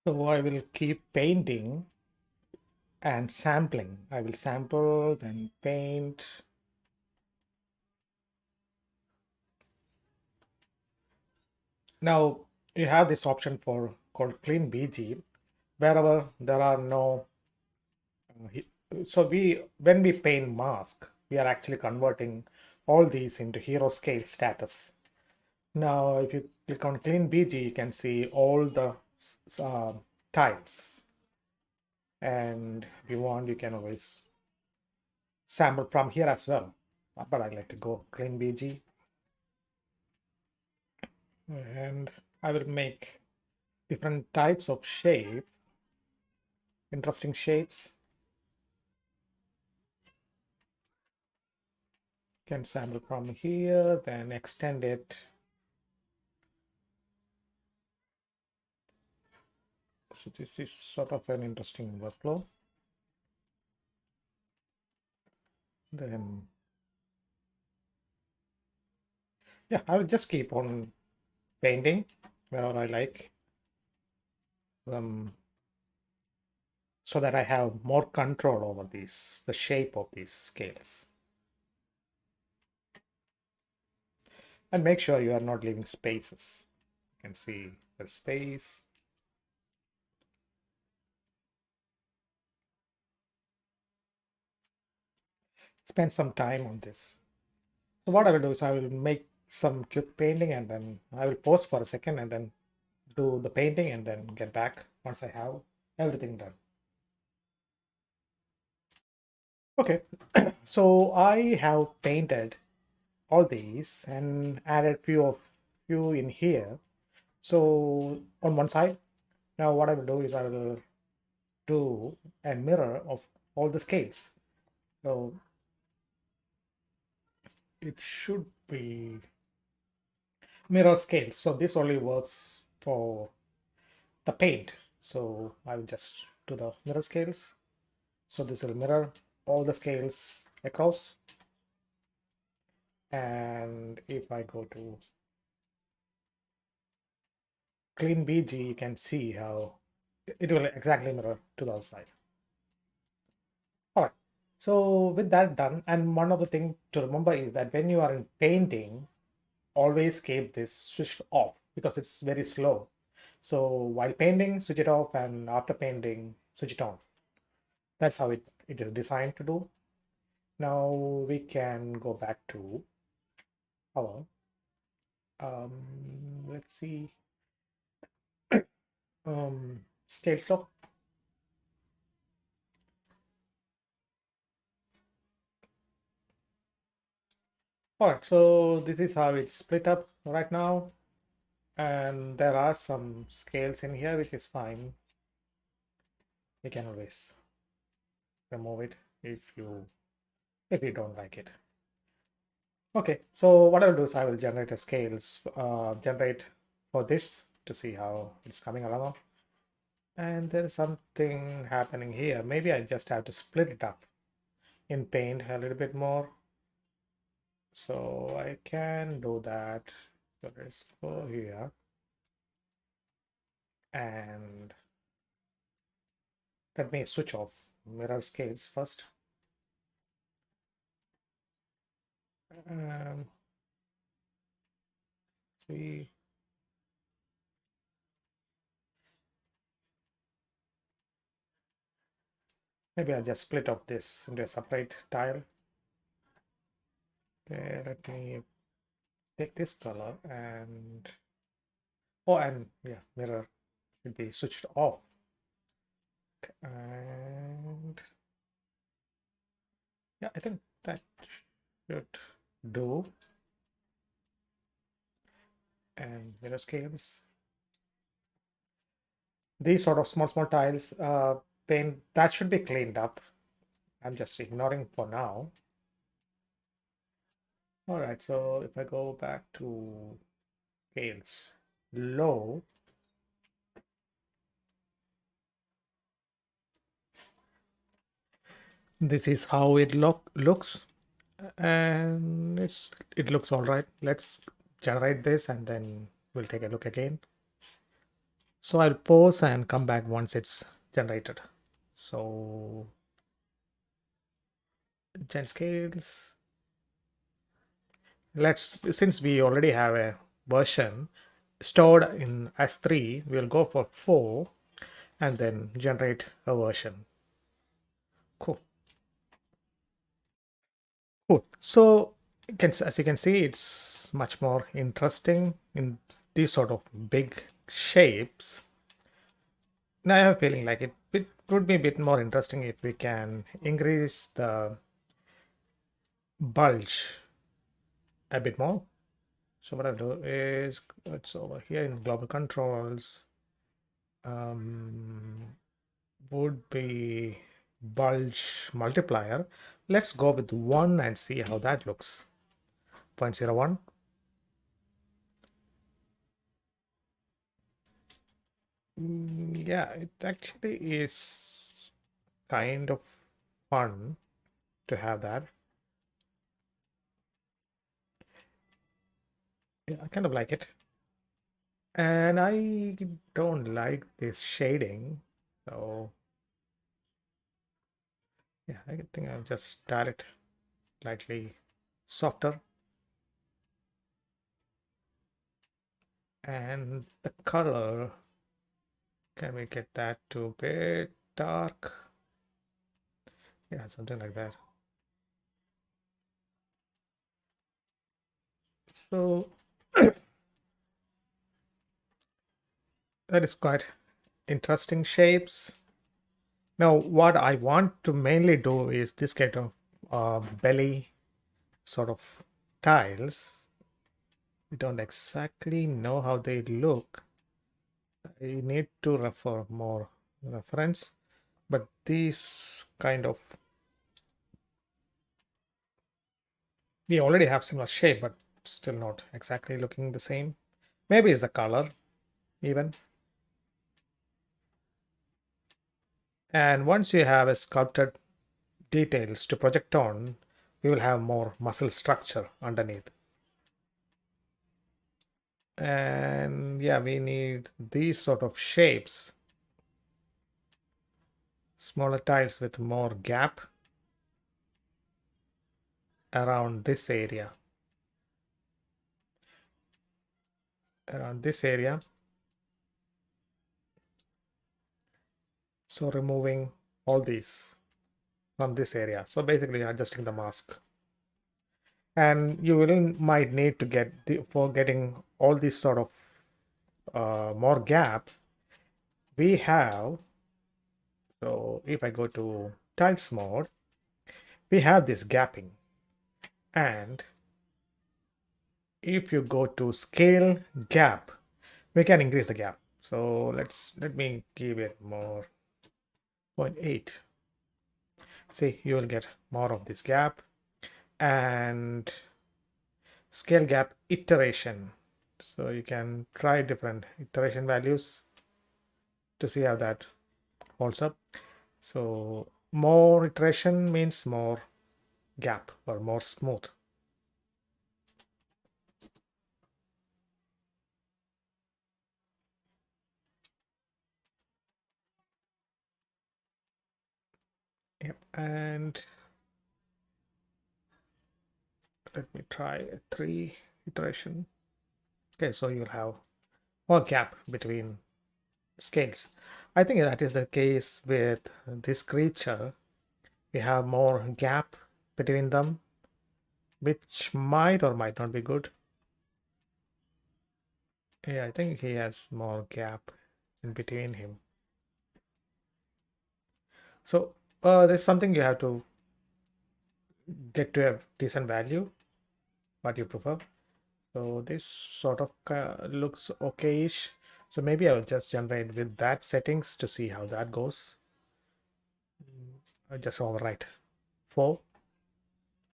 So I will keep painting and sampling. I will sample, then paint. Now you have this option for called clean BG. Wherever there are no, so when we paint mask, we are actually converting all these into hero scale status. Now, if you click on clean BG, you can see all the uh, tiles. And if you want, you can always sample from here as well. But I like to go clean BG. And I will make different types of shapes, interesting shapes. Can sample from here, then extend it. So this is sort of an interesting workflow. Then, yeah, I will just keep on painting wherever I like, so that I have more control over the shape of these scales. And make sure you are not leaving spaces. You can see the space. Spend some time on this. So what I will do is I will make some quick painting and then I will pause for a second and then do the painting and then get back once I have everything done. Okay, so I have painted all these and added few in here. So on one side, now what I will do is I will do a mirror of all the scales. So it should be mirror scales. So this only works for the paint. So I will just do the mirror scales. So this will mirror all the scales across. And if I go to clean BG, you can see how it will exactly mirror to the outside. All right. So with that done, and one other thing to remember is that when you are in painting, always keep this switched off because it's very slow. So while painting, switch it off, and after painting, switch it on. That's how it is designed to do. Now we can go back to our, let's see, scale slope. All right, so this is how it's split up right now. And there are some scales in here, which is fine. You can always remove it if you don't like it. Okay, so what I'll do is I will generate a scales, generate for this to see how it's coming along. And there is something happening here. Maybe I just have to split it up in paint a little bit more. So I can do that. So let's go here. And let me switch off mirror scales first. See. Maybe I'll just split up this into a separate tile. Okay, let me take this color and and yeah, mirror should be switched off. And yeah, I think that should do. And mirror scales. These sort of small tiles, paint that should be cleaned up. I'm just ignoring for now. All right, so if I go back to scales low, this is how it looks, and it looks all right. Let's generate this and then we'll take a look again. So I'll pause and come back once it's generated. So gen scales. Let's, since we already have a version stored in S3, we'll go for 4 and then generate a version. Cool. Cool. So as you can see, it's much more interesting in these sort of big shapes. Now I have a feeling like it would be a bit more interesting if we can increase the bulge a bit more. So what I'll do is it's over here in global controls. Would be bulge multiplier. Let's go with 1 and see how that looks. 0.01. Yeah, it actually is kind of fun to have that. Yeah, I kind of like it. And I don't like this shading. So yeah, I think I'll just dial it slightly softer. And the color, can we get that to a bit dark? Yeah, something like that. So that is quite interesting shapes. Now, what I want to mainly do is this kind of belly sort of tiles. We don't exactly know how they look. I need to refer more reference, but these kind of, we already have similar shape, but still not exactly looking the same. Maybe it's the color even. And once you have a sculpted details to project on, we will have more muscle structure underneath. And yeah, we need these sort of shapes, smaller tiles with more gap around this area. Around this area. So removing all these from this area. So basically adjusting the mask. And you will might need to get for getting all these sort of more gap. We have, so if I go to tiles mode, we have this gapping. And if you go to scale gap, we can increase the gap. So let me give it more 0.8. See, you will get more of this gap. And scale gap iteration. So you can try different iteration values to see how that holds up. So more iteration means more gap or more smooth. Yep. And let me try a 3 iteration. Okay, so you'll have more gap between scales. I think that is the case with this creature. We have more gap between them, which might or might not be good. Yeah, I think he has more gap in between him. So there's something you have to get to a decent value, what you prefer. So this sort of looks okay-ish. So maybe I will just generate with that settings to see how that goes. I just overwrite 4.